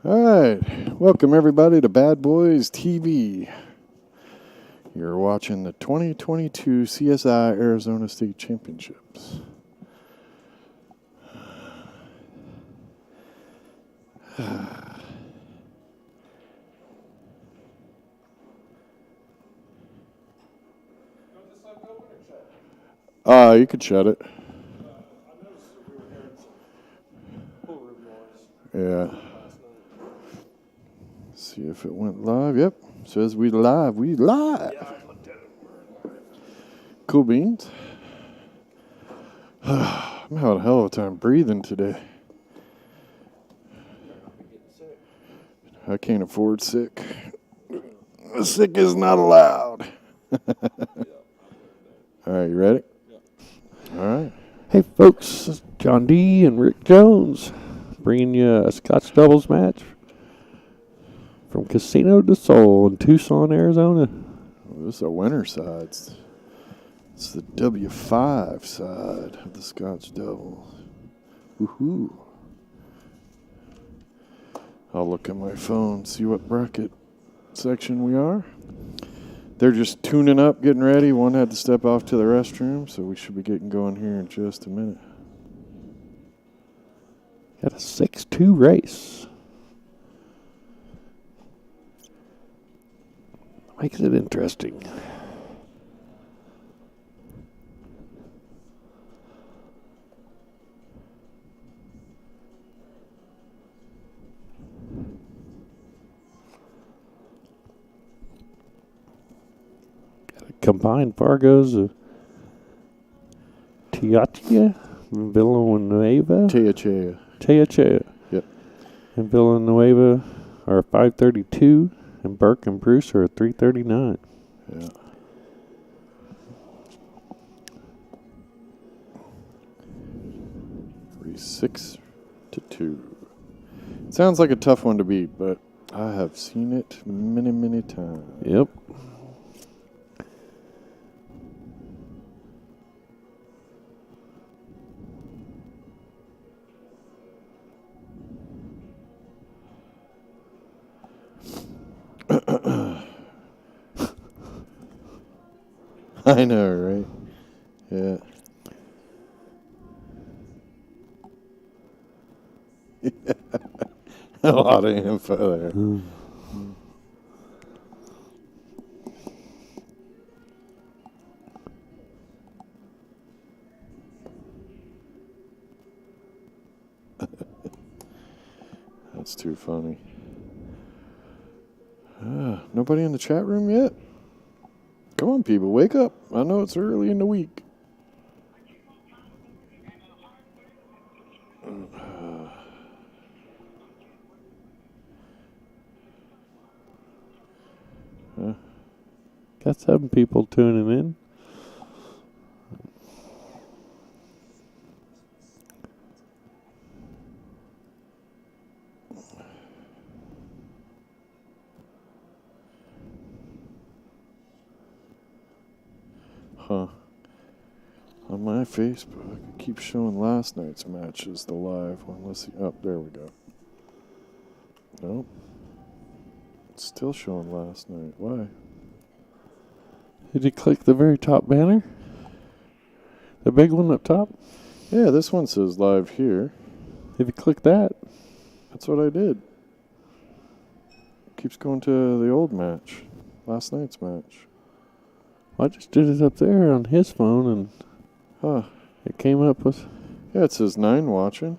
All right, welcome everybody to Bad Boys TV. You're watching the 2022 CSI Arizona State Championships. You could shut it. Yeah. See if it went live. Yep. Says we live. We live. Cool beans. I'm having a hell of a time breathing today. I can't afford sick. Sick is not allowed. All right, you ready? All right. Hey folks, this is John D. and Rick Jones bringing you a Scotch Doubles match from Casino de Sol in Tucson, Arizona. This is a winner side. It's the W5 side of the Scotch Doubles. Woohoo. I'll look at my phone, see what bracket section we are. They're just tuning up, getting ready. One had to step off to the restroom, so we should be getting going here in just a minute. Got a 6-2 race. Makes it interesting. Combined Fargo's of Teyechea, Villanueva. Teyechea. Yep. And Villanueva are 532, and Birk and Bruce are 339. Yeah. Three 6-2. It sounds like a tough one to beat, but I have seen it many, many times. Yep. I know, right? Yeah. A lot of info there. That's too funny. Nobody in the chat room yet? Come on, people, wake up. I know it's early in the week. Got 7 people tuning in. Huh. On my Facebook, it keeps showing last night's match as the live one. Let's see. Oh, there we go. Nope. It's still showing last night. Why? Did you click the very top banner? The big one up top? Yeah, this one says live here. If you click that. That's what I did. Keeps going to the old match. Last night's match. I just did it up there on his phone, and it came up with... Yeah, it says 9 watching.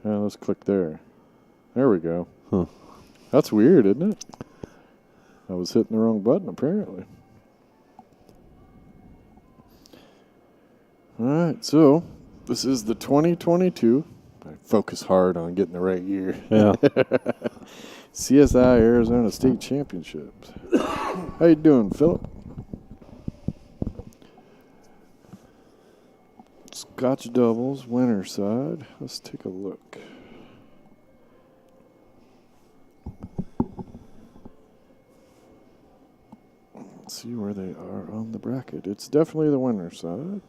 Yeah, let's click there. There we go. Huh. That's weird, isn't it? I was hitting the wrong button, apparently. All right, so this is the 2022. I focus hard on getting the right year. Yeah. CSI Arizona State Championships. How you doing, Philip? Scotch Doubles, winner side. Let's take a look. Let's see where they are on the bracket. It's definitely the winner side.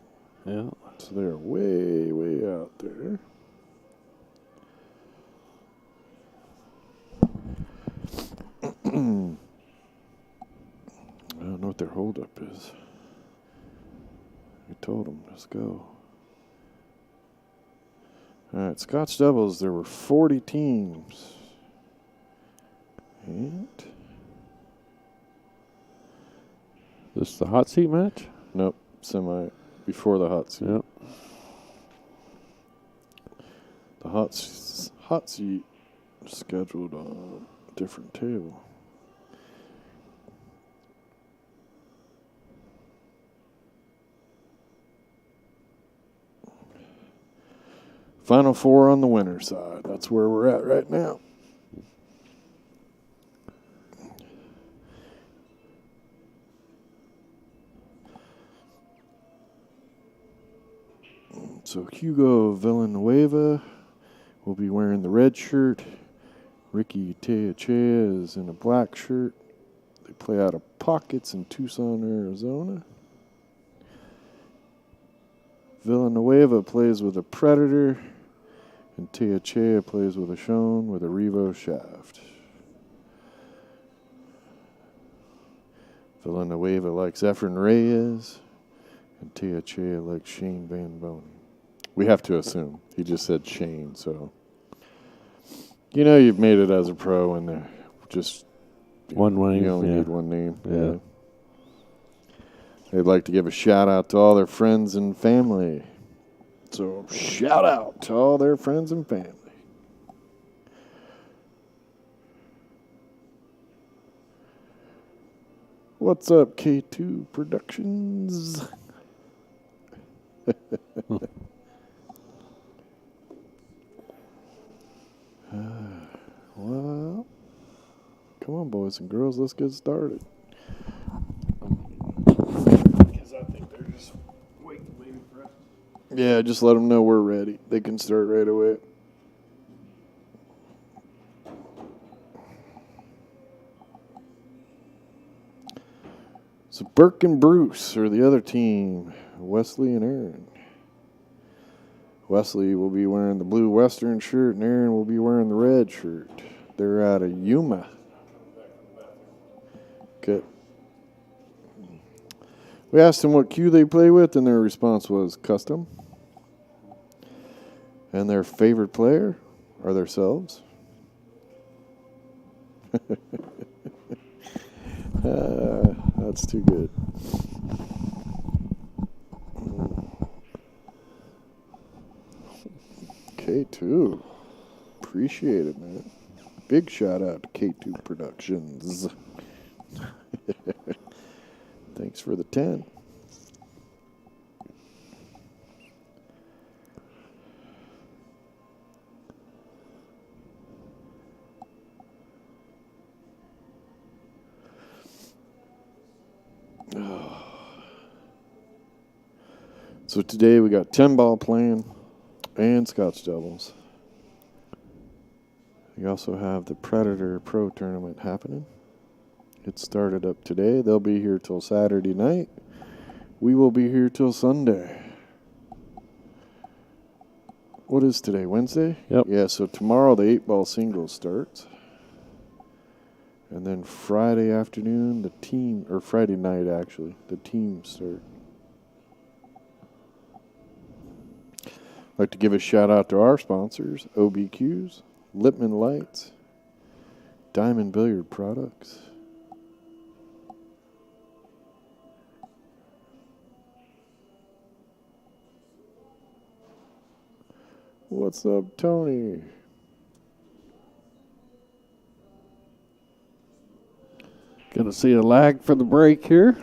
Yeah. So they're way, way out there. I don't know what their holdup is. We told them, let's go. All right, Scotch Doubles, there were 40 teams. And? This is the hot seat match? Nope, semi, before the hot seat. Yep. The hot seat scheduled on a different table. Final four on the winner's side. That's where we're at right now. So Hugo Villanueva will be wearing the red shirt. Ricky Teyechea is in a black shirt. They play out of Pockets in Tucson, Arizona. Villanueva plays with a Predator, and Teyechea plays with a Shone with a Revo shaft. Villanueva likes Efren Reyes, and Teyechea likes Shane Van Bonen. We have to assume. He just said Shane, so. You know you've made it as a pro when they're just one name. You only need one name. Yeah. They'd like to give a shout out to all their friends and family. So shout out to all their friends and family. What's up, K2 Productions? Well, come on, boys and girls, let's get started. Because I think they're just waiting for us. Yeah, just let them know we're ready. They can start right away. So Birk and Bruce are the other team. Wesley and Aaron. Wesley will be wearing the blue Western shirt, and Aaron will be wearing the red shirt. They're out of Yuma. Okay. We asked them what cue they play with, and their response was custom. And their favorite player are themselves. That's too good. K2. Appreciate it, man. Big shout out to K2 Productions. Thanks for the 10. So today we got 10 ball playing and Scotch Doubles. We also have the Predator Pro Tournament happening. It started up today. They'll be here till Saturday night. We will be here till Sunday. What is today, Wednesday? Yep. Yeah, so tomorrow the 8-ball singles starts. And then Friday afternoon, the team, or Friday night actually, the teams start. I'd like to give a shout out to our sponsors, OBQs, Lippman Lights, Diamond Billiard Products. What's up, Tony? Gonna see a lag for the break here.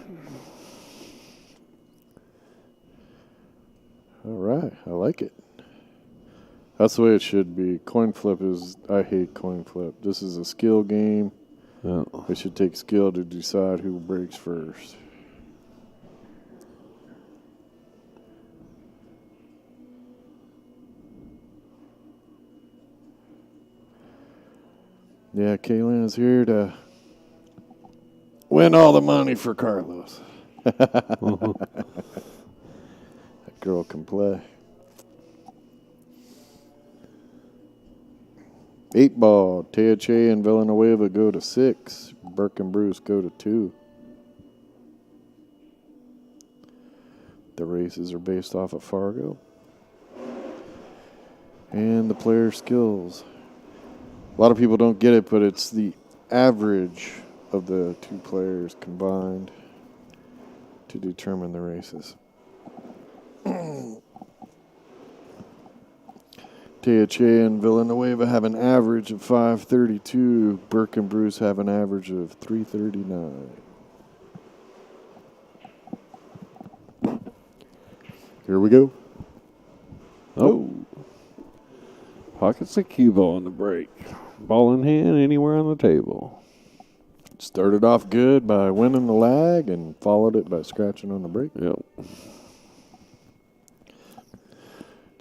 All right, I like it. That's the way it should be. Coin flip is, I hate coin flip. This is a skill game. Yeah. It should take skill to decide who breaks first. Yeah, Kaylin is here to win all the money for Carlos. girl can play. 8 ball. Teyechea and Villanueva go to 6. Birk and Bruce go to 2. The races are based off of Fargo. And the player skills. A lot of people don't get it, but it's the average of the 2 players combined to determine the races. Teyechea and Villanueva have an average of 532. Birk and Bruce have an average of 339. Here we go. Oh. Pockets a cue ball on the break. Ball in hand, anywhere on the table. Started off good by winning the lag and followed it by scratching on the break. Yep.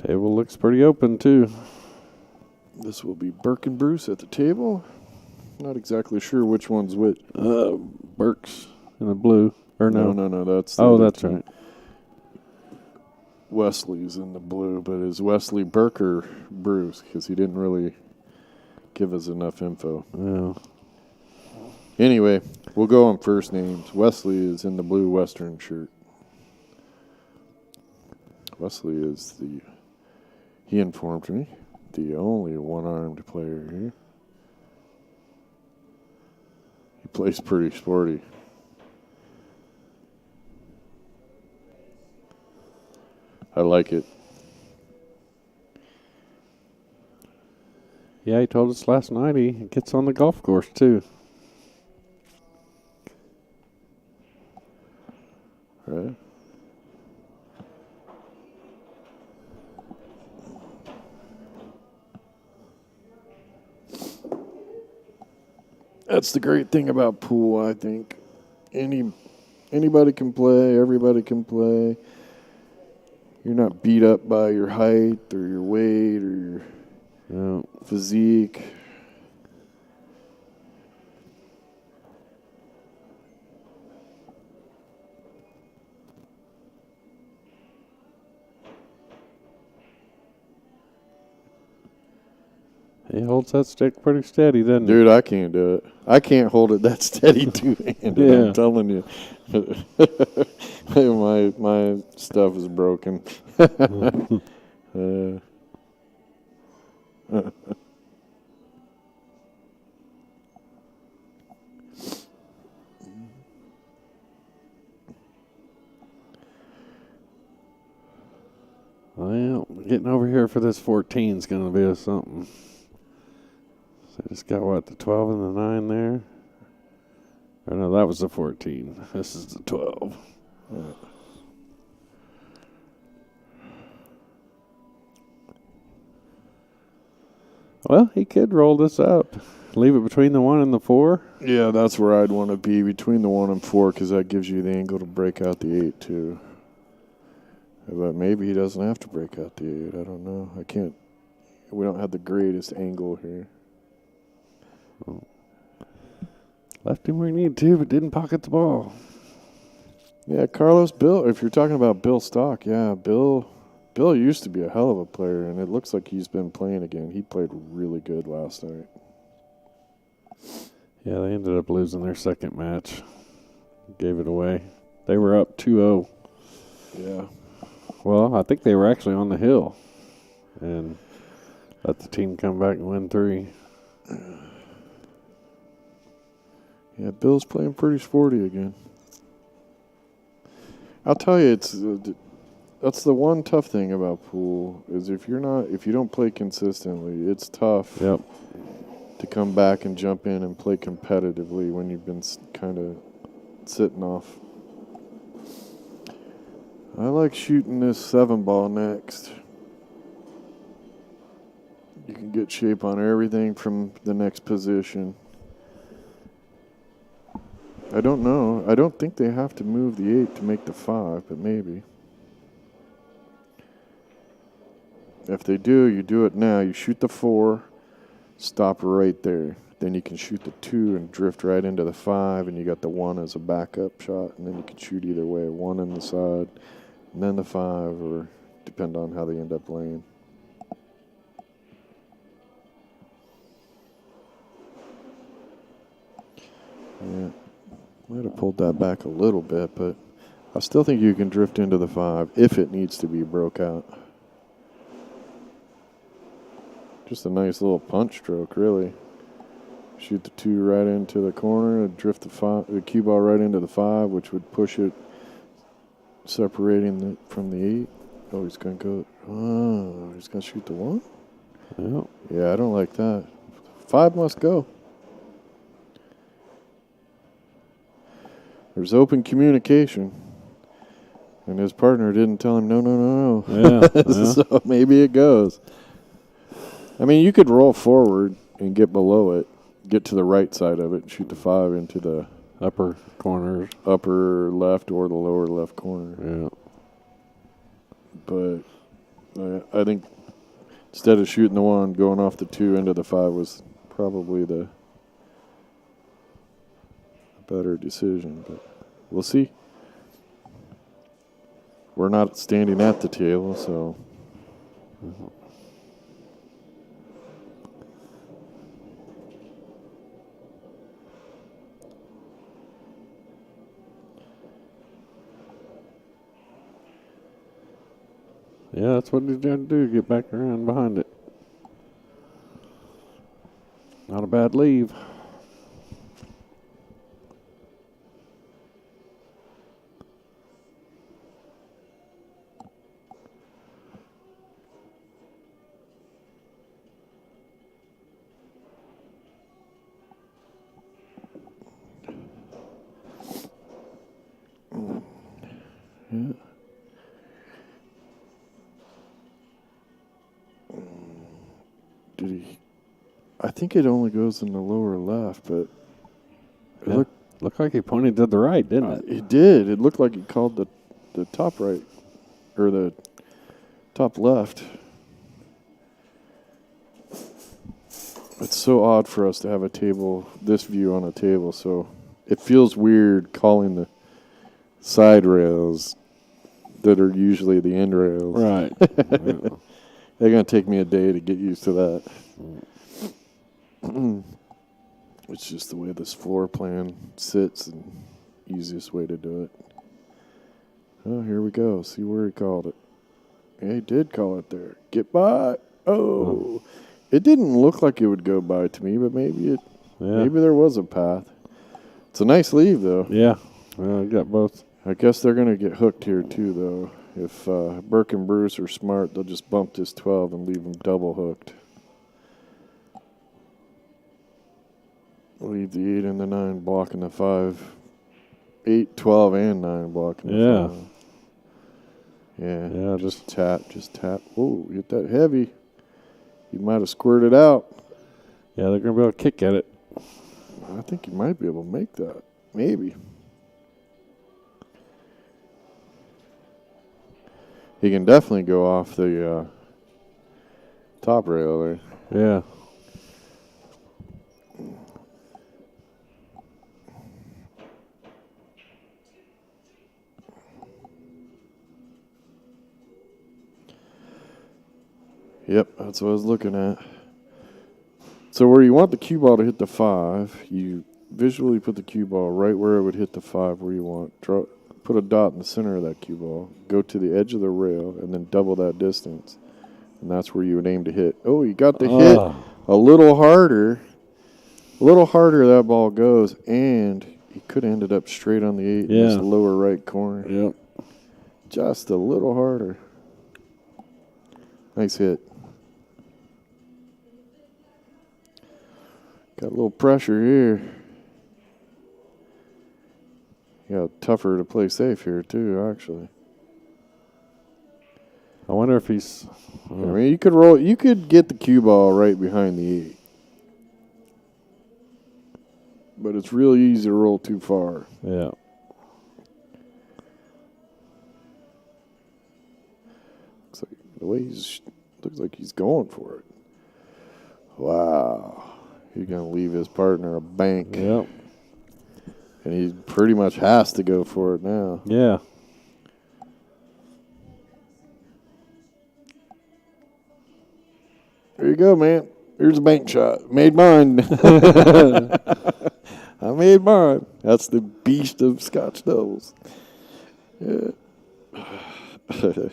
Table looks pretty open, too. This will be Birk and Bruce at the table. Not exactly sure which one's which. Birk's in the blue. Or no. No. That's the Oh, other that's team. right. Wesley's in the blue, but is Wesley Birk or Bruce? Because he didn't really give us enough info. Yeah. Anyway, we'll go on first names. Wesley is in the blue Western shirt. Wesley is he informed me, the only one-armed player here. He plays pretty sporty. I like it. Yeah, he told us last night he gets on the golf course, too. Right? That's the great thing about pool, I think. Anybody can play, everybody can play. You're not beat up by your height or your weight or your physique. He holds that stick pretty steady, doesn't he? Dude, I can't do it. I can't hold it that steady two-handed, Yeah. I'm telling you. my stuff is broken. Well, getting over here for this 14 is going to be a something. So I just got, what, the 12 and the 9 there? Or no, that was the 14. This is the 12. Well, he could roll this up. Leave it between the 1 and the 4. Yeah, that's where I'd want to be, between the 1 and 4, because that gives you the angle to break out the 8, too. But maybe he doesn't have to break out the 8. I don't know. I can't. We don't have the greatest angle here. Oh. Left him where he needed to, but didn't pocket the ball. Yeah, Bill, if you're talking about Bill Stock, yeah, Bill used to be a hell of a player, and it looks like he's been playing again. He played really good last night. Yeah, they ended up losing their second match. Gave it away. They were up 2-0. Yeah. Well, I think they were actually on the hill and let the team come back and win 3. Yeah, Bill's playing pretty sporty again. I'll tell you, that's the one tough thing about pool is if you don't play consistently, it's tough. Yep. To come back and jump in and play competitively when you've been kind of sitting off. I like shooting this 7 ball next. You can get shape on everything from the next position. I don't know. I don't think they have to move the 8 to make the 5, but maybe. If they do, you do it now. You shoot the 4, stop right there. Then you can shoot the 2 and drift right into the 5, and you got the 1 as a backup shot, and then you can shoot either way, 1 in the side, and then the 5, or depend on how they end up laying. Yeah, might have pulled that back a little bit, but I still think you can drift into the 5 if it needs to be broke out. Just a nice little punch stroke, really. Shoot the 2 right into the corner and drift the cue ball right into the 5, which would push it, separating from the 8. Oh, he's going to go. Oh, he's going to shoot the 1? Yeah. Yeah, I don't like that. 5 must go. There's open communication. And his partner didn't tell him, no. Yeah. So maybe it goes. I mean, you could roll forward and get below it, get to the right side of it, and shoot the 5 into the Upper corners. upper left or the lower left corner. Yeah. But I think instead of shooting the 1, going off the 2 into the 5 was probably the better decision. But we'll see. We're not standing at the table, so. Yeah, that's what he's going to do, get back around behind it. Not a bad leave. Yeah. Did he? I think it only goes in the lower left, but it looked like he pointed to the right, didn't it? It did. It looked like he called the top right or the top left. It's so odd for us to have a table, this view on a table, so it feels weird calling the side rails that are usually the end rails. Right. They're going to take me a day to get used to that. It's just the way this floor plan sits and easiest way to do it. Oh, here we go. See where he called it. Yeah, he did call it there. Get by. Oh. It didn't look like it would go by to me, but maybe there was a path. It's a nice leave, though. Yeah. Well, I got both. I guess they're going to get hooked here, too, though. If Birk and Bruce are smart, they'll just bump this 12 and leave them double hooked. Leave the 8 and the 9 blocking the 5. 8, 12, and 9 blocking the 5. Yeah, just tap. Whoa, hit that heavy. You might have squirted out. Yeah, they're going to be able to kick at it. I think you might be able to make that. Maybe. He can definitely go off the top rail there. Yeah. Yep, that's what I was looking at. So where you want the cue ball to hit the 5, you visually put the cue ball right where it would hit the 5 where you want. Put a dot in the center of that cue ball, go to the edge of the rail, and then double that distance. And that's where you would aim to hit. Oh, you got the hit a little harder. A little harder that ball goes, and he could have ended up straight on the 8 in this lower right corner. Yep. Just a little harder. Nice hit. Got a little pressure here. Yeah, tougher to play safe here too, actually. I wonder if he's. I mean, you could roll. You could get the cue ball right behind the 8, but it's real easy to roll too far. Yeah. Looks like the way looks like he's going for it. Wow, he's gonna leave his partner a bank. Yep. And he pretty much has to go for it now. Yeah. There you go, man. Here's a bank shot. Made mine. I made mine. That's the beast of Scotch Doubles. Yeah. Yeah,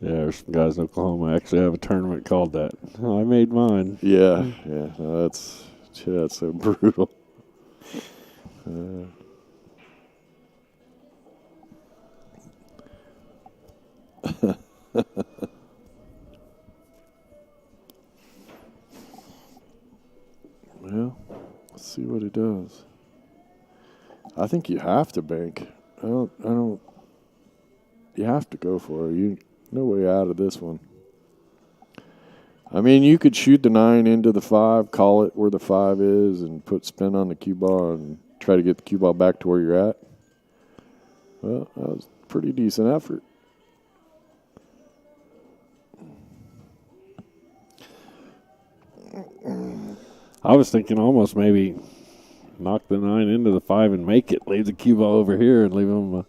there's some guys in Oklahoma actually have a tournament called that. Oh, I made mine. Yeah. No, that's so brutal. Well, let's see what he does. I think you have to bank. I don't. You have to go for it. No way out of this one. I mean, you could shoot the 9 into the 5, call it where the 5 is, and put spin on the cue ball and try to get the cue ball back to where you're at. Well, that was a pretty decent effort. I was thinking almost maybe knock the 9 into the 5 and make it. Leave the cue ball over here and leave them,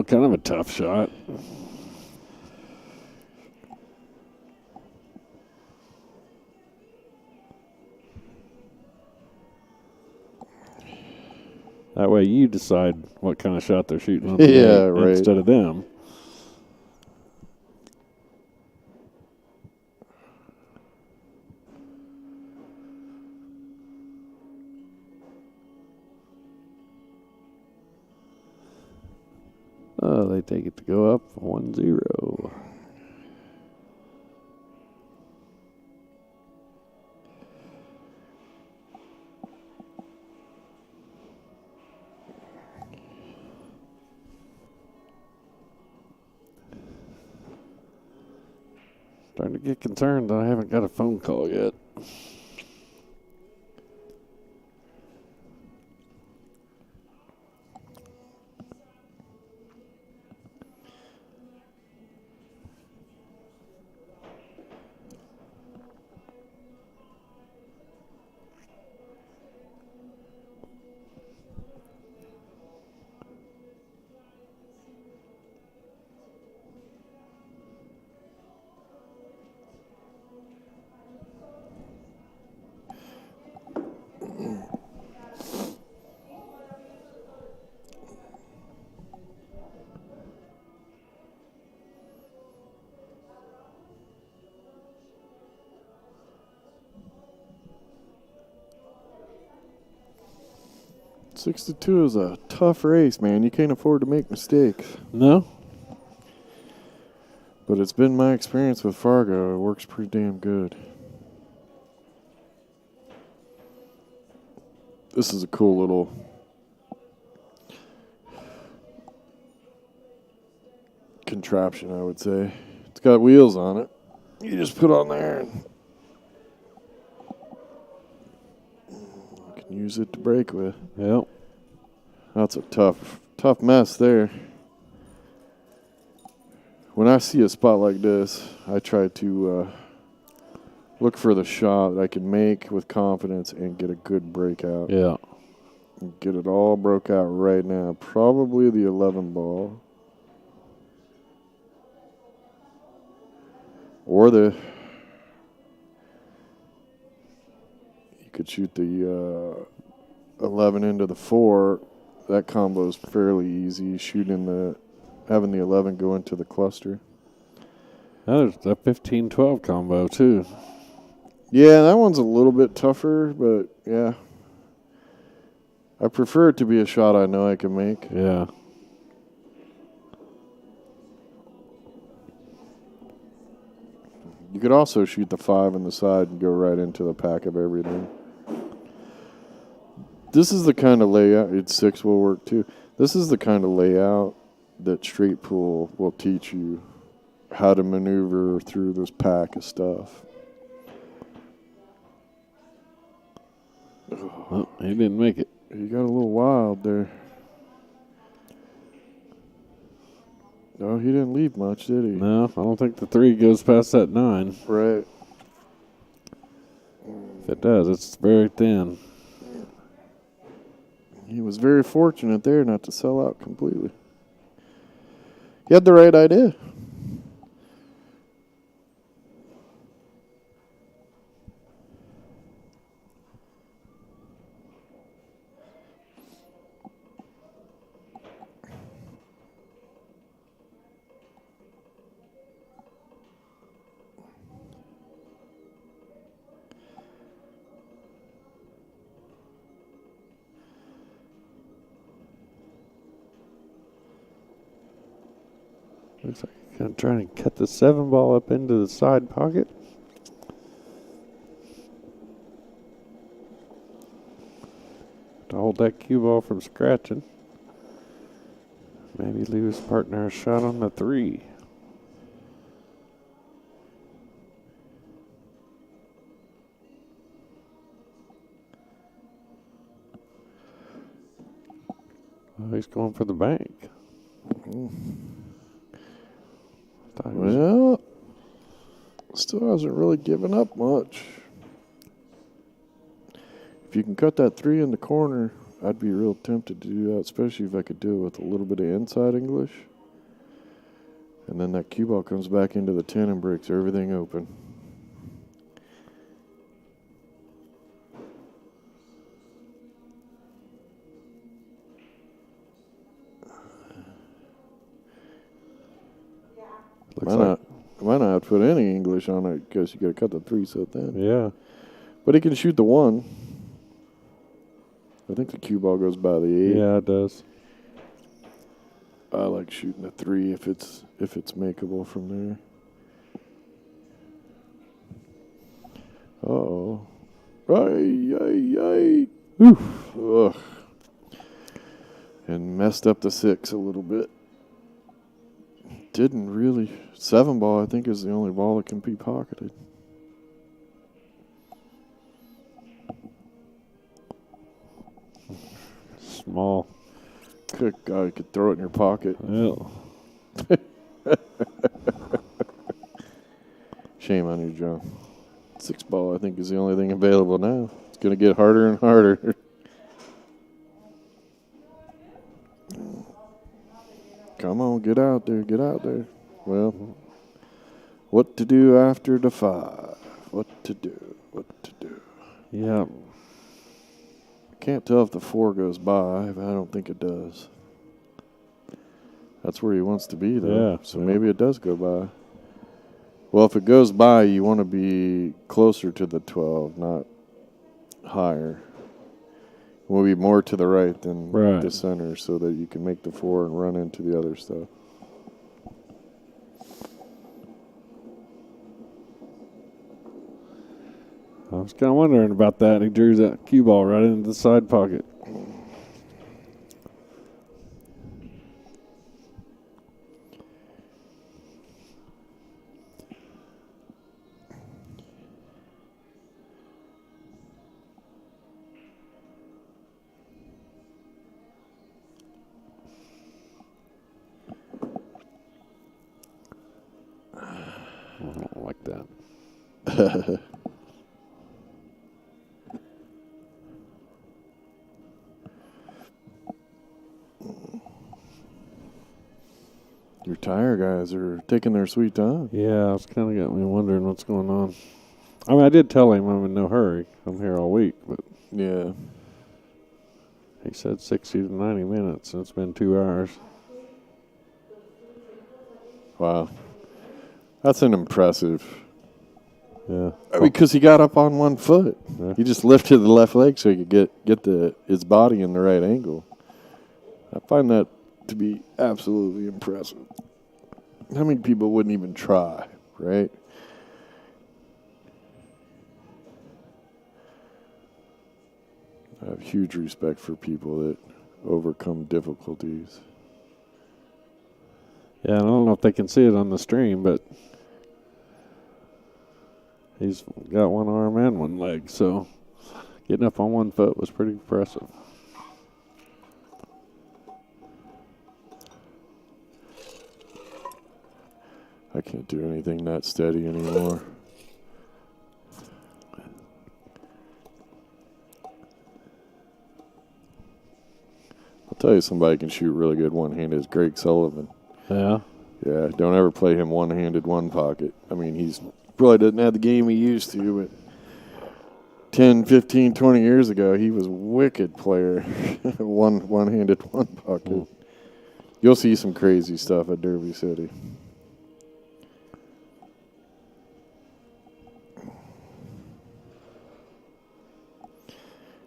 kind of a tough shot. That way you decide what kind of shot they're shooting on the Yeah, night right. instead of them. Oh, they take it to go up 1-0. Starting to get concerned that I haven't got a phone call yet. .62 is a tough race, man. You can't afford to make mistakes. No? But it's been my experience with Fargo. It works pretty damn good. This is a cool little contraption, I would say. It's got wheels on it. You just put on there and you can use it to break with. Yep. That's a tough mess there. When I see a spot like this, I try to look for the shot that I can make with confidence and get a good breakout. Yeah. Get it all broke out right now. Probably the 11 ball. Or you could shoot the 11 into the 4. That combo is fairly easy. Having the 11 go into the cluster. There's a 15-12 combo, too. Yeah, that one's a little bit tougher, but yeah. I prefer it to be a shot I know I can make. Yeah. You could also shoot the 5 on the side and go right into the pack of everything. This is the kind of layout, 6 will work too. This is the kind of layout that straight pool will teach you how to maneuver through this pack of stuff. Oh, he didn't make it. You got a little wild there. No, he didn't leave much, did he? No, I don't think the 3 goes past that 9. Right. If it does, it's very thin. He was very fortunate there not to sell out completely. He had the right idea. Looks like he's kind of trying to cut the 7 ball up into the side pocket. To hold that cue ball from scratching. Maybe leave his partner a shot on the 3. Oh, he's going for the bank. Well, still hasn't really given up much. If you can cut that 3 in the corner, I'd be real tempted to do that, especially if I could do it with a little bit of inside English. And then that cue ball comes back into the 10 and breaks everything open. Might not have to put any English on it because you got to cut the 3 so thin. Yeah. But he can shoot the 1. I think the cue ball goes by the 8. Yeah, it does. I like shooting the 3 if it's makeable from there. Uh-oh. Ay. Oof. Ugh. And messed up the 6 a little bit. Didn't really. 7 ball, I think, is the only ball that can be pocketed. Small. Good God, you could throw it in your pocket. Yeah. Shame on you, John. 6 ball, I think, is the only thing available now. It's going to get harder and harder. Come on, get out there. Well, what to do after the 5? What to do? Yeah. Can't tell if the 4 goes by, but I don't think it does. That's where he wants to be, though. Yeah. So maybe it does go by. Well, if it goes by, you want to be closer to the 12, not higher. Will be more to the right than the center so that you can make the 4 and run into the other stuff. I was kind of wondering about that. He drew that cue ball right into the side pocket. I don't like that. Your tire guys are taking their sweet time. Yeah, it's kind of got me wondering what's going on. I mean, I did tell him I'm in no hurry. I'm here all week, but yeah, he said 60 to 90 minutes, and it's been 2 hours. Wow, that's an impressive. Yeah, because he got up on 1 foot. Yeah. He just lifted the left leg so he could get his body in the right angle. I find that to be absolutely impressive. How many people wouldn't even try, right? I have huge respect for people that overcome difficulties. Yeah, I don't know if they can see it on the stream, but he's got 1 arm and 1 leg, so getting up on 1 foot was pretty impressive. I can't do anything that steady anymore. I'll tell you somebody can shoot really good one-handed is Greg Sullivan. Yeah? Yeah, don't ever play him one-handed, one pocket. I mean, he's probably doesn't have the game he used to, but 10, 15, 20 years ago, he was a wicked player. One-handed, one pocket. You'll see some crazy stuff at Derby City.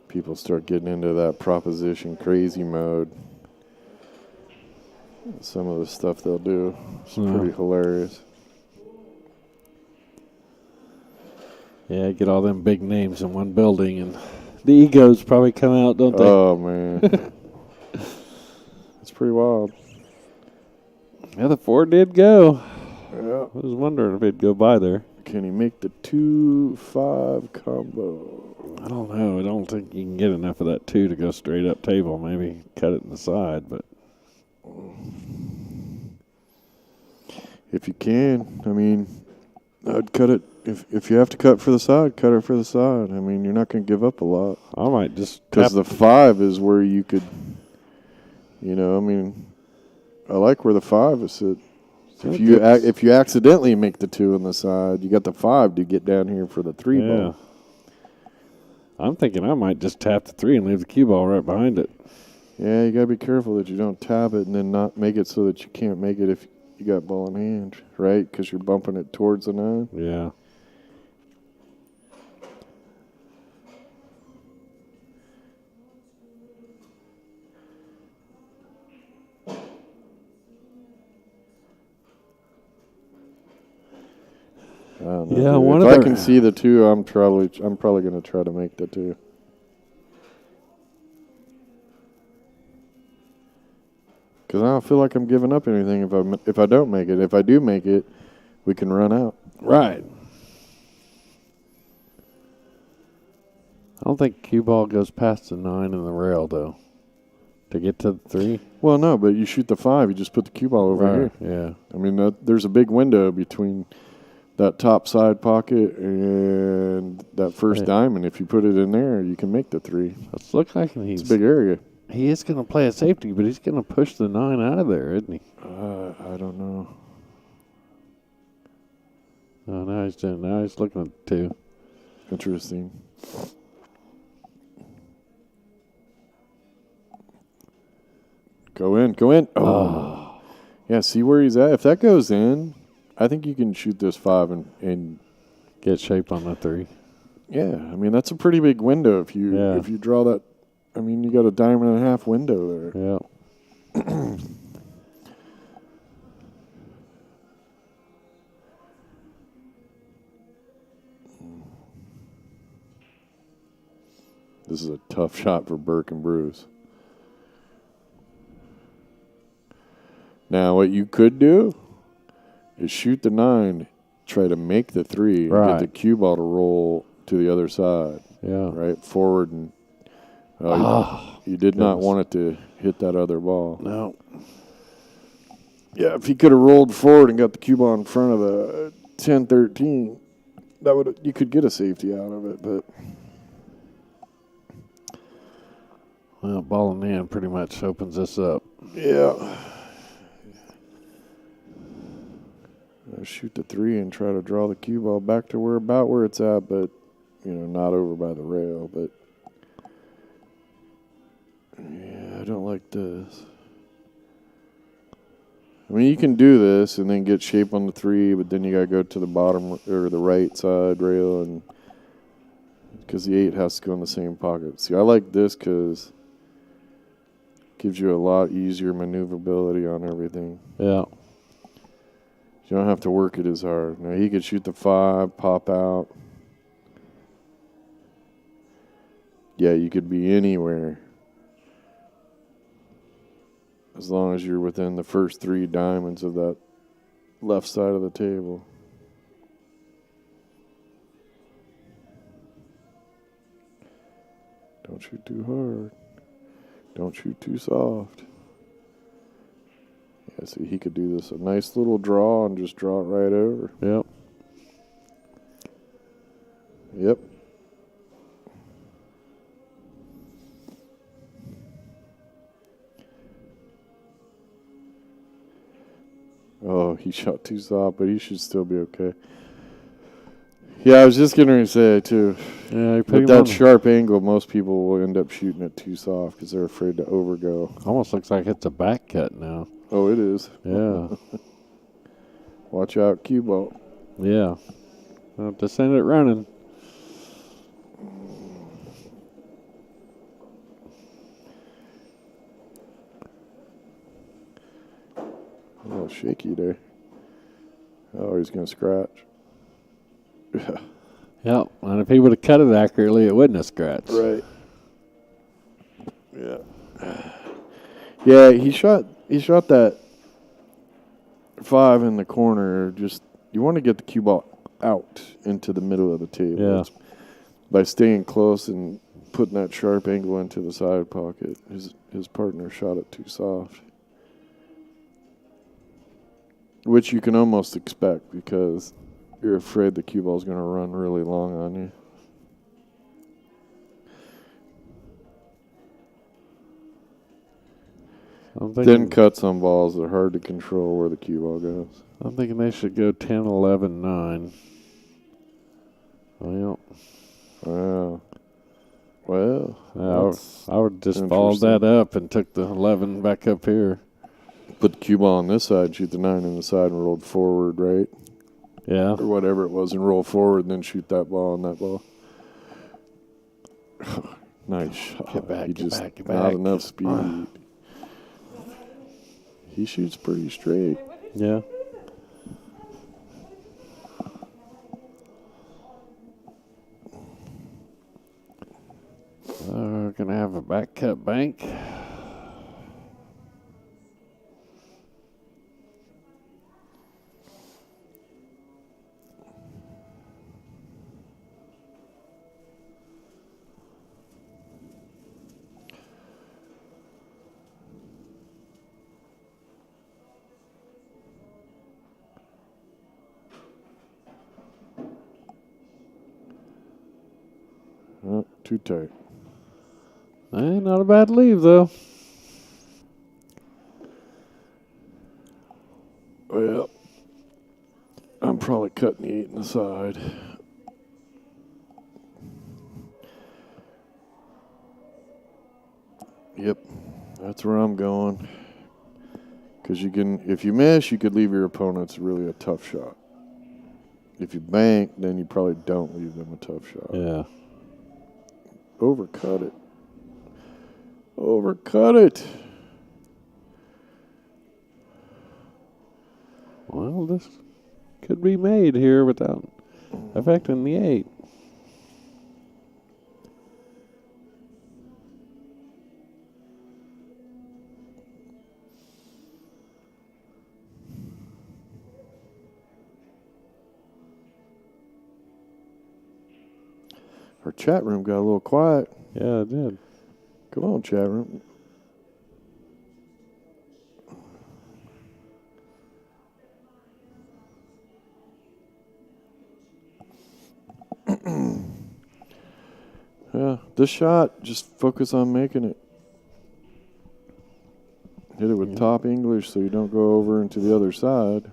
People start getting into that proposition crazy mode. Some of the stuff they'll do is pretty hilarious. Yeah, get all them big names in one building, and the egos probably come out, don't they? Oh, man. It's pretty wild. Yeah, the 4 did go. Yeah. I was wondering if it'd go by there. Can he make the 2-5 combo? I don't know. I don't think you can get enough of that 2 to go straight up table. Maybe cut it in the side, but If you can, I mean, I'd cut it. If you have to cut for the side, cut it for the side. I mean, you're not going to give up a lot. I might just Because the 5 is where you could, I mean, I like where the 5 is sit. If you accidentally make the 2 on the side, you got the 5 to get down here for the 3 ball. I'm thinking I might just tap the 3 and leave the cue ball right behind it. Yeah, you got to be careful that you don't tap it and then not make it so that you can't make it if you got ball in hand, right? Because you're bumping it towards the 9. Yeah. I don't Yeah, know. one If of I their- can see the 2, I'm probably going to try to make the 2. Because I don't feel like I'm giving up anything if I don't make it. If I do make it, we can run out. Right. I don't think cue ball goes past the 9 in the rail, though, to get to the 3. Well, no, but you shoot the 5, you just put the cue ball over here. Yeah. I mean, there's a big window between that top side pocket and that first diamond. If you put it in there, you can make the 3. Let's look like It's a big area. he is going to play a safety, but he's going to push the 9 out of there, isn't he? I don't know. Oh, now he's looking at the 2. Interesting. Go in. Oh. Yeah, see where he's at? If that goes in, I think you can shoot this 5 and get shape on the 3. Yeah, I mean, that's a pretty big window if you draw that. I mean, you got a diamond and a half window there. Yeah. This is a tough shot for Birk and Bruce. Now, what you could do is shoot the 9, try to make the 3, and get the cue ball to roll to the other side. Yeah. Right, forward. And you did not want it to hit that other ball. No. Yeah, if he could have rolled forward and got the cue ball in front of the 10-13, you could get a safety out of it, but... Well, ball in hand pretty much opens this up. Yeah. Shoot the 3 and try to draw the cue ball back to about where it's at, but not over by the rail. But yeah, I don't like this. I mean, you can do this and then get shape on the 3, but then you got to go to the bottom or the right side rail, and because the 8 has to go in the same pocket. See, I like this because gives you a lot easier maneuverability on everything. Yeah. You don't have to work it as hard. Now, he could shoot the 5, pop out. Yeah, you could be anywhere as long as you're within the first 3 diamonds of that left side of the table. Don't shoot too hard. Don't shoot too soft. Yeah, see, he could do this. A nice little draw and just draw it right over. Yep. Yep. Oh, he shot too soft, but he should still be okay. Yeah, I was just going to say, too. Yeah, with that sharp angle, most people will end up shooting it too soft because they're afraid to overgo. Almost looks like it's a back cut now. Oh, it is. Yeah. Watch out, cue ball. Yeah. Well, just send it running. shaky there. Oh, he's going to scratch. Yeah. Yep. And if he would have cut it accurately, it wouldn't have scratched. Right. Yeah. Yeah, he shot that 5 in the corner. Just you want to get the cue ball out into the middle of the table. Yeah. It's by staying close and putting that sharp angle into the side pocket. His partner shot it too soft. Which you can almost expect because you're afraid the cue ball's going to run really long on you. Thin cuts on balls are hard to control where the cue ball goes. I'm thinking they should go 10, 11, 9. Well, I would just follow that up and took the 11 back up here. Put the cue ball on this side, shoot the 9 on the side, and rolled forward, right? Yeah. Or whatever it was, and roll forward, and then shoot that ball and that ball. Nice shot. Get back, Not enough speed. He shoots pretty straight. Yeah. We're going to have a back cut bank. Oh, too tight. Not a bad leave, though. Well, I'm probably cutting the 8 in the side. Yep, that's where I'm going. Because if you miss, you could leave your opponents really a tough shot. If you bank, then you probably don't leave them a tough shot. Yeah. Overcut it. Overcut it. Well, this could be made here without affecting the 8. Our chat room got a little quiet. Yeah, it did. Come on, chat room. Yeah, this shot, just focus on making it. Hit it with top English so you don't go over into the other side.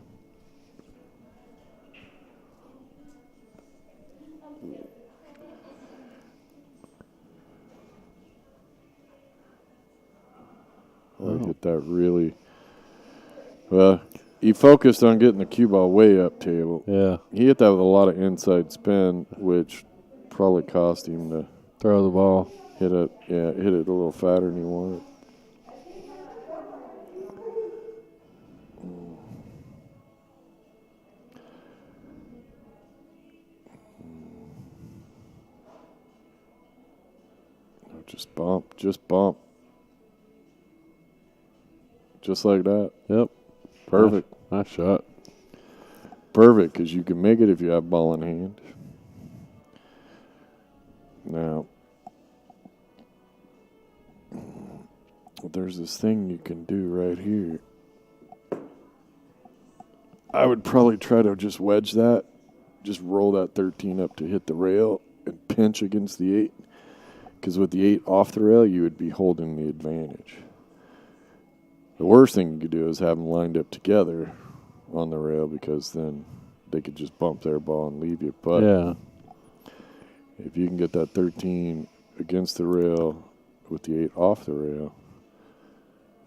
Get that really. Well, he focused on getting the cue ball way up table. Yeah. He hit that with a lot of inside spin, which probably cost him to throw the ball. Hit it a little fatter than he wanted. Just bump. Just like that. Yep. Perfect. Nice shot. Perfect, because you can make it if you have ball in hand. Now, there's this thing you can do right here. I would probably try to just wedge that. Just roll that 13 up to hit the rail and pinch against the 8. Because with the 8 off the rail, you would be holding the advantage. The worst thing you could do is have them lined up together on the rail, because then they could just bump their ball and leave you. But yeah, if you can get that 13 against the rail with the 8 off the rail,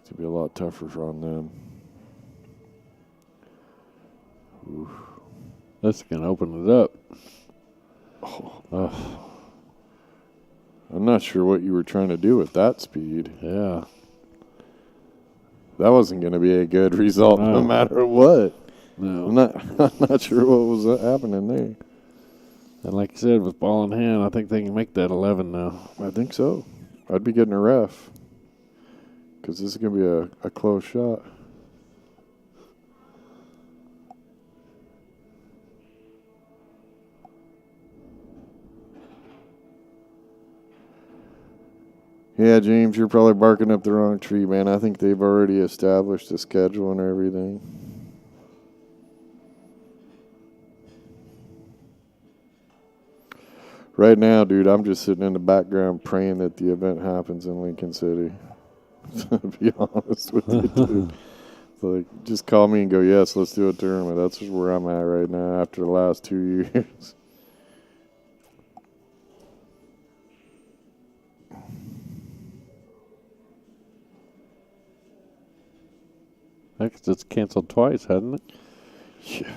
it's going to be a lot tougher on them. Oof. This can open it up. Oh. I'm not sure what you were trying to do with that speed. Yeah. that wasn't going to be a good result no matter what. No. I'm not sure what was happening there. And like you said, with ball in hand, I think they can make that 11 now. I think so. I'd be getting a ref because this is going to be a close shot. Yeah, James, you're probably barking up the wrong tree, man. I think they've already established a schedule and everything. Right now, dude, I'm just sitting in the background praying that the event happens in Lincoln City. To be honest with you, dude. So, like, just call me and go, yes, let's do a tournament. That's just where I'm at right now after the last 2 years. It's canceled twice, hasn't it? Yeah.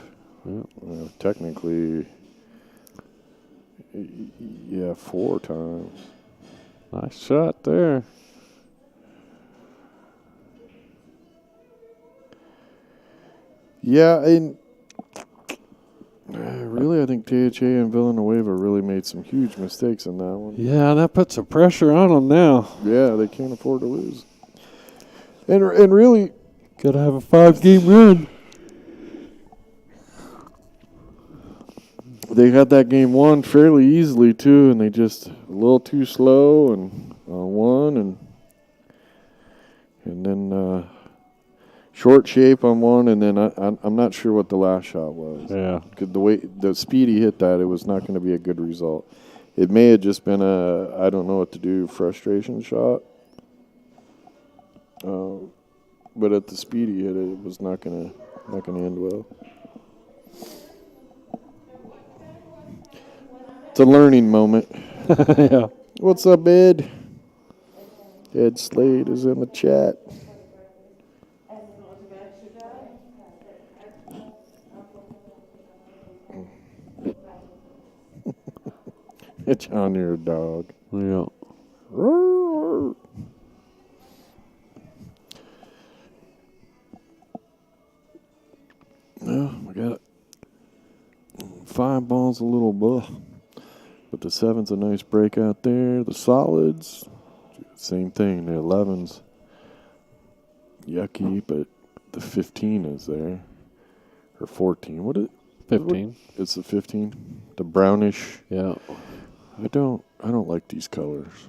Well, technically, yeah, 4 times. Nice shot there. Yeah, and really, I think Teyechea and Villanueva really made some huge mistakes in that one. Yeah, that puts some pressure on them now. Yeah, they can't afford to lose. And really, Gotta have a 5-game run. they had that game won fairly easily, too, and they just a little too slow and won, and then short shape on one, and then I'm not sure what the last shot was. Yeah. Because the speed he hit that, it was not going to be a good result. It may have just been a I don't know what to do frustration shot. But at the speed he hit it, it was not gonna end well. It's a learning moment. Yeah. What's up, Ed? Ed Slade is in the chat. It's on your dog. Yeah. Yeah, we got 5 balls, a little buff. But the 7's a nice breakout there. The solids, same thing. The 11's yucky, but the 15 is there. Or 14. What is it? 15. It's the 15. The brownish. Yeah. I don't like these colors.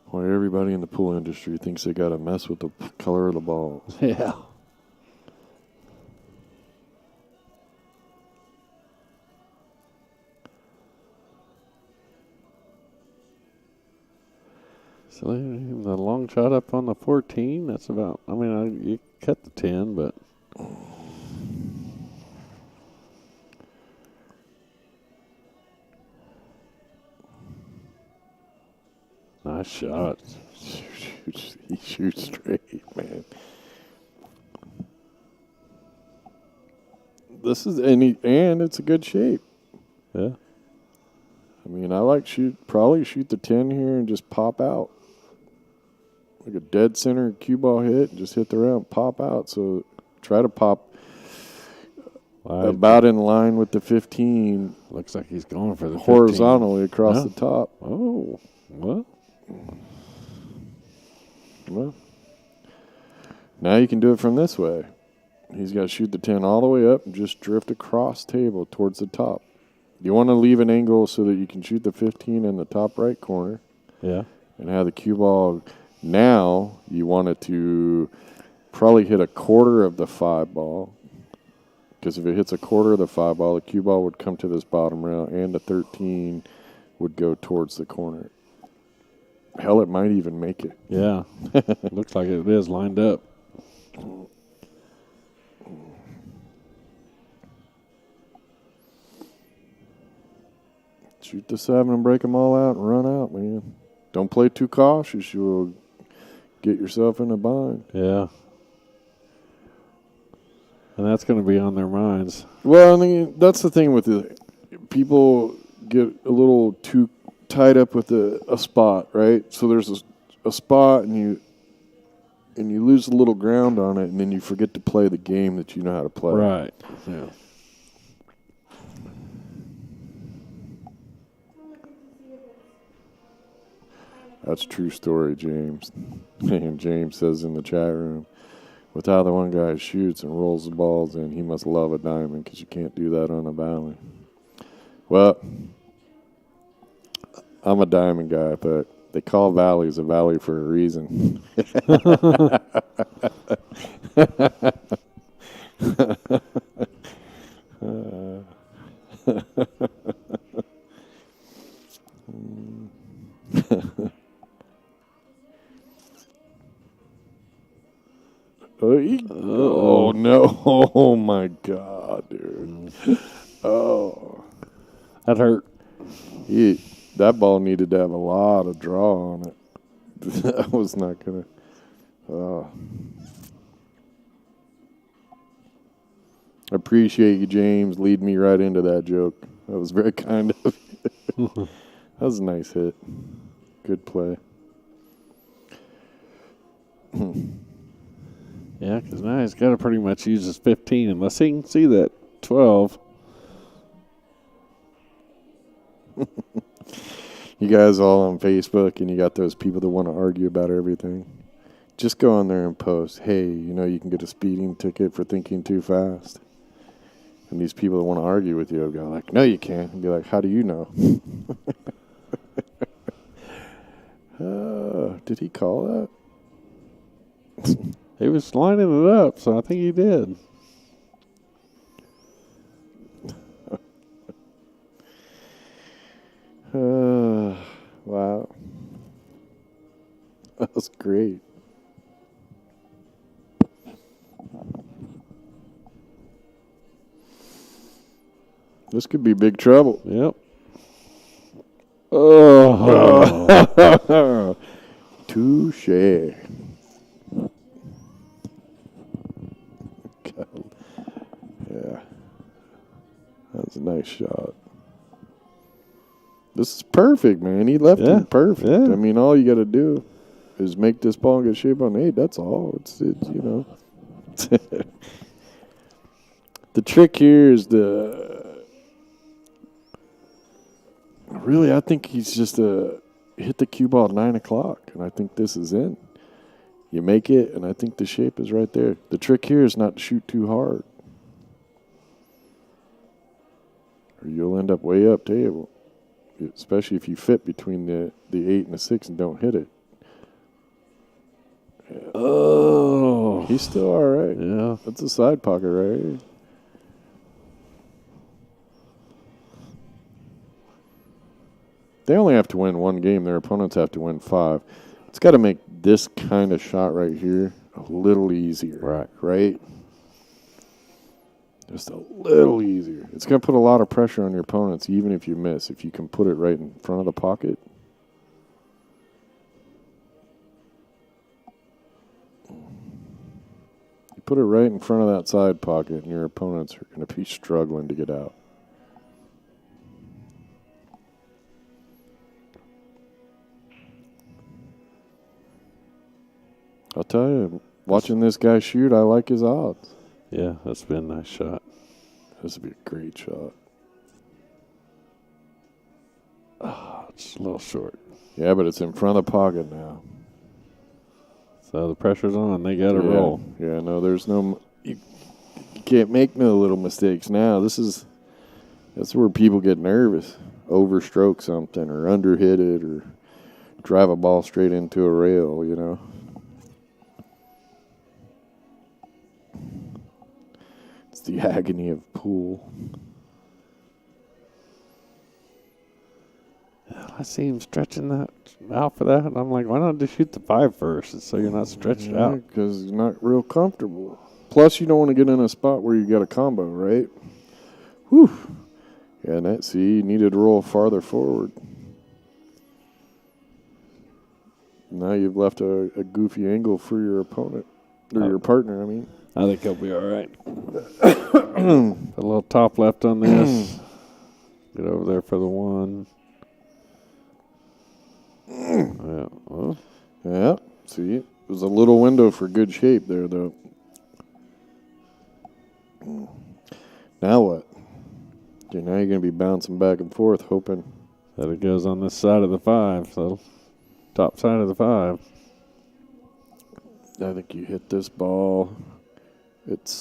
Why everybody in the pool industry thinks they got to mess with the color of the balls. Yeah. So the long shot up on the 14, that's about, you cut the 10, but. Nice shot. He shoots straight, man. This is and it's a good shape. Yeah. I mean, I like probably shoot the 10 here and just pop out. Like a dead center cue ball hit, just hit the round, pop out. So try to pop about in line with the 15. Looks like he's going for the horizontally across the top. Oh, what? Well, now you can do it from this way. He's got to shoot the 10 all the way up and just drift across table towards the top. You want to leave an angle so that you can shoot the 15 in the top right corner. Yeah. And have the cue ball. Now you want it to probably hit a quarter of the 5 ball. Because if it hits a quarter of the 5 ball, the cue ball would come to this bottom rail and the 13 would go towards the corner. Hell, it might even make it. Yeah. Looks like it is lined up. Shoot the 7 and break them all out and run out, man. Don't play too cautious. You will get yourself in a bind. Yeah. And that's going to be on their minds. Well, I mean, that's the thing with it. People get a little too tied up with a spot, right? So there's a spot, and you lose a little ground on it, and then you forget to play the game that you know how to play. Right. Yeah. That's a true story, James. And James says in the chat room, with how the one guy shoots and rolls the balls in, he must love a diamond because you can't do that on a valley. Well, I'm a diamond guy, but they call valleys a valley for a reason. Oh, no. Oh, my God, dude. Oh. That hurt. That ball needed to have a lot of draw on it. That was not going to. I appreciate you, James. Lead me right into that joke. That was very kind of you. That was a nice hit. Good play. Yeah, because now he's got to pretty much use his 15 unless he can see that 12. You guys all on Facebook, and you got those people that want to argue about everything. Just go on there and post, hey, you can get a speeding ticket for thinking too fast. And these people that want to argue with you will go like, no, you can't. And be like, how do you know? Did he call that? He was lining it up, so I think he did. Wow. That was great. This could be big trouble. Yep. Oh. Touche. God. Yeah. That was a nice shot. This is perfect, man. He left it perfect. Yeah. I mean, all you got to do is make this ball get shape on 8. That's all. It's The trick here is really, I think he's just hit the cue ball at 9 o'clock, and I think this is in. You make it, and I think the shape is right there. The trick here is not to shoot too hard, or you'll end up way up table, especially if you fit between the 8 and the 6 and don't hit it. Yeah. Oh. He's still all right. Yeah. That's a side pocket right here. They only have to win one game. Their opponents have to win 5. It's got to make this kind of shot right here a little easier. Right? Just a little easier. It's going to put a lot of pressure on your opponents, even if you miss. If you can put it right in front of the pocket. You put it right in front of that side pocket, and your opponents are going to be struggling to get out. I'll tell you, watching this guy shoot, I like his odds. Yeah, that's been a nice shot. This would be a great shot. Oh, it's a little short. Yeah, but it's in front of the pocket now. So the pressure's on. They got to roll. Yeah, no, there's no... You can't make no little mistakes now. That's where people get nervous. Overstroke something or underhit it or drive a ball straight into a rail, It's the agony of pool. I see him stretching that out for that. And I'm like, why not just shoot the 5 first so you're not stretched out? Because you're not real comfortable. Plus, you don't want to get in a spot where you got a combo, right? Whew. Yeah, and you needed to roll farther forward. Now you've left a goofy angle for your opponent, or your partner, I mean. I think he'll be all right. A little top left on this. Get over there for the 1. Yeah. Well, Yeah. See, there's a little window for good shape there, though. Now what? Okay, now you're going to be bouncing back and forth, hoping. that it goes on this side of the 5. So top side of the 5. I think you hit this ball. It's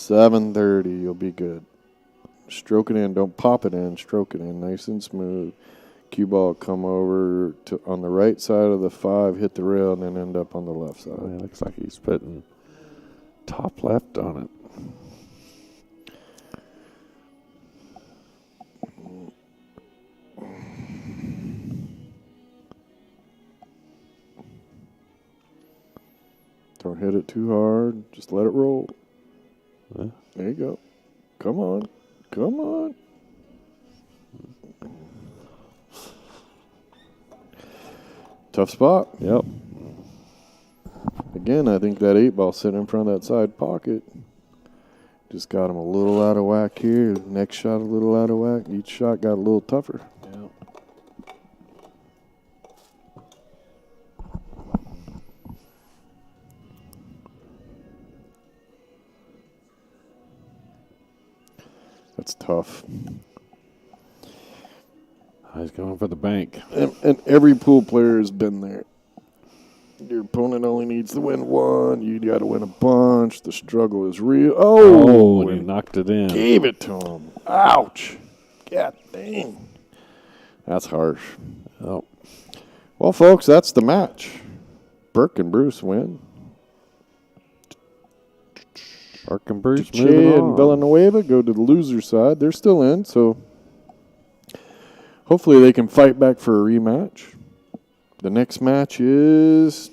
7:30. You'll be good. Stroke it in. Don't pop it in. Stroke it in nice and smooth. Cue ball come over to on the right side of the 5, hit the rail, and then end up on the left side. Yeah, looks like he's putting top left on it. Don't hit it too hard. Just let it roll. Yeah. There you go. Come on. Come on. Tough spot. Yep. Again, I think that 8 ball sitting in front of that side pocket. Just got him a little out of whack here. Next shot a little out of whack. Each shot got a little tougher. Yep. That's tough. He's going for the bank. And every pool player has been there. Your opponent only needs to win one. You got to win a bunch. The struggle is real. Oh, and he and knocked it in. gave it to him. Ouch. God dang. That's harsh. Oh, Well, folks, that's the match. Birk and Bruce win. Birk and Bruce moving Teyechea on. and Villanueva go to the loser side. They're still in, so hopefully they can fight back for a rematch. The next match is